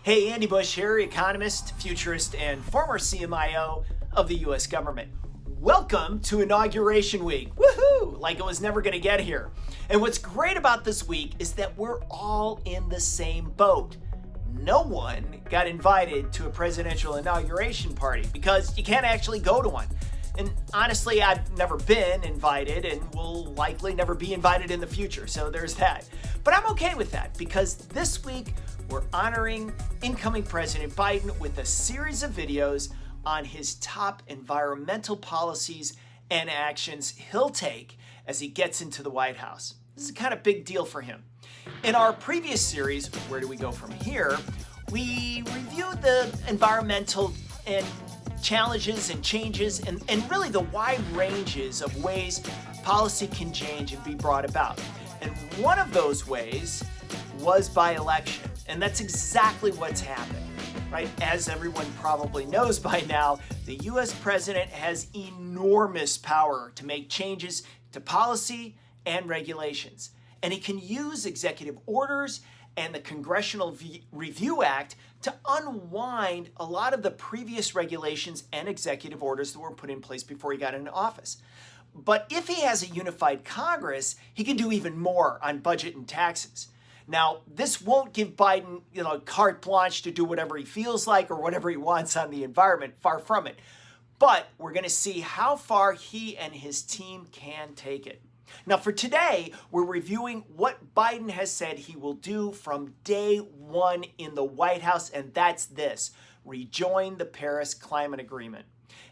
Hey, Andy Bush here, economist, futurist, and former CMIO of the US government. Welcome to Inauguration Week. Woohoo! Like it was never going to get here. And what's great about this week is that we're all in the same boat. No one got invited to a presidential inauguration party because you can't actually go to one. And honestly, I've never been invited and will likely never be invited in the future, so there's that. But I'm okay with that because this week we're honoring incoming President Biden with a series of videos on his top environmental policies and actions he'll take as he gets into the White House. This is a kind of big deal for him. In our previous series, Where Do We Go From Here?, we reviewed the environmental and challenges and changes and really the wide ranges of ways policy can change and be brought about. And one of those ways was by election. And that's exactly what's happened, right? As everyone probably knows by now, the US president has enormous power to make changes to policy and regulations. And he can use executive orders and the Congressional Review Act to unwind a lot of the previous regulations and executive orders that were put in place before he got into office. But if he has a unified Congress, he can do even more on budget and taxes. Now, this won't give Biden, carte blanche to do whatever he feels like or whatever he wants on the environment, far from it. But we're going to see how far he and his team can take it. Now, for today, we're reviewing what Biden has said he will do from day one in the White House, and that's this: rejoin the Paris Climate Agreement.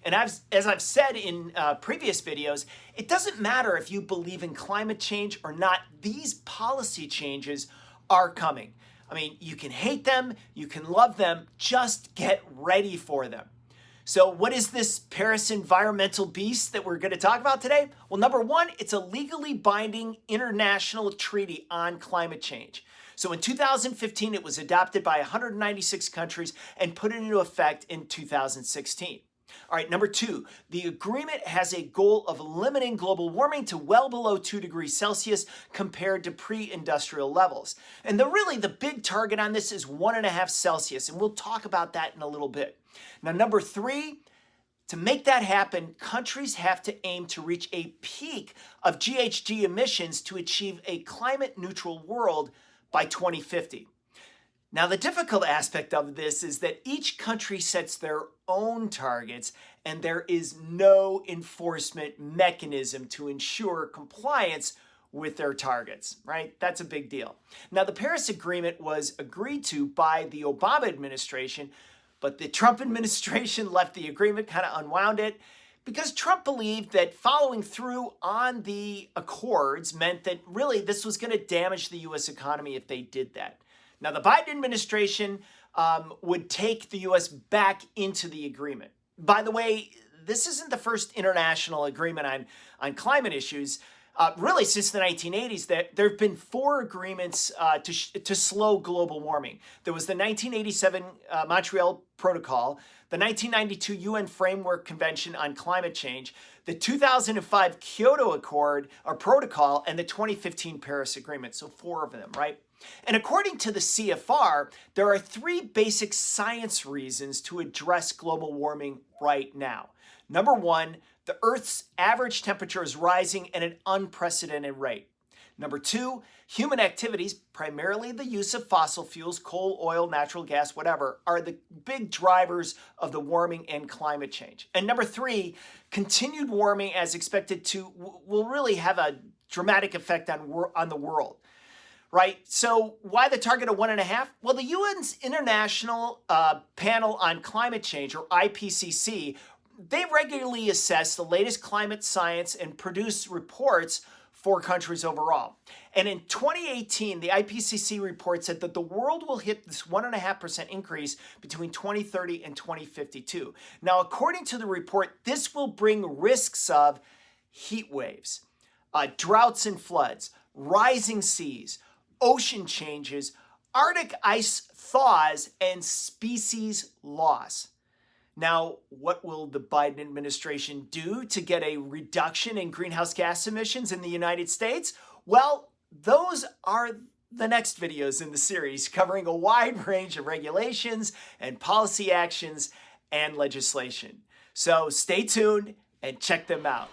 And as I've said in previous videos, it doesn't matter if you believe in climate change or not, these policy changes are coming. I mean, you can hate them, you can love them, just get ready for them. So what is this Paris environmental beast that we're going to talk about today? Well, number one, it's a legally binding international treaty on climate change. So in 2015, it was adopted by 196 countries and put into effect in 2016. All right, number two, the agreement has a goal of limiting global warming to well below 2 degrees Celsius compared to pre-industrial levels. And the big target on this is 1.5 Celsius, and we'll talk about that in a little bit. Now, number three, to make that happen, countries have to aim to reach a peak of GHG emissions to achieve a climate-neutral world by 2050. Now, the difficult aspect of this is that each country sets their own targets, and there is no enforcement mechanism to ensure compliance with their targets, right? That's a big deal. Now, the Paris Agreement was agreed to by the Obama administration, but the Trump administration left the agreement, kind of unwound it, because Trump believed that following through on the accords meant that really this was going to damage the U.S. economy if they did that. Now, the Biden administration would take the U.S. back into the agreement. By the way, this isn't the first international agreement on climate issues. Really, since the 1980s, there have been 4 agreements to slow global warming. There was the 1987 Montreal Protocol, the 1992 UN Framework Convention on Climate Change, the 2005 Kyoto Accord or Protocol, and the 2015 Paris Agreement. So 4 of them, right? And according to the CFR, there are 3 basic science reasons to address global warming right now. Number one, the Earth's average temperature is rising at an unprecedented rate. Number two, human activities, primarily the use of fossil fuels, coal, oil, natural gas, whatever, are the big drivers of the warming and climate change. And number three, continued warming as expected will really have a dramatic effect on the world. Right? So why the target of 1.5? Well, the UN's International Panel on Climate Change, or IPCC, they regularly assess the latest climate science and produce reports for countries overall. And in 2018, the IPCC report said that the world will hit this 1.5% increase between 2030 and 2052. Now, according to the report, this will bring risks of heat waves, droughts and floods, rising seas, ocean changes, Arctic ice thaws, and species loss. Now, what will the Biden administration do to get a reduction in greenhouse gas emissions in the United States? Well, those are the next videos in the series covering a wide range of regulations and policy actions and legislation. So stay tuned and check them out.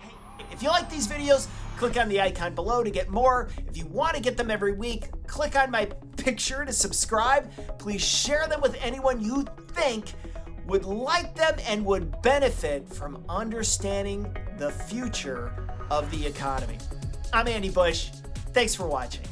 Hey, if you like these videos, click on the icon below to get more. If you want to get them every week, click on my picture to subscribe. Please share them with anyone you think would like them and would benefit from understanding the future of the economy. I'm Andy Bush. Thanks for watching.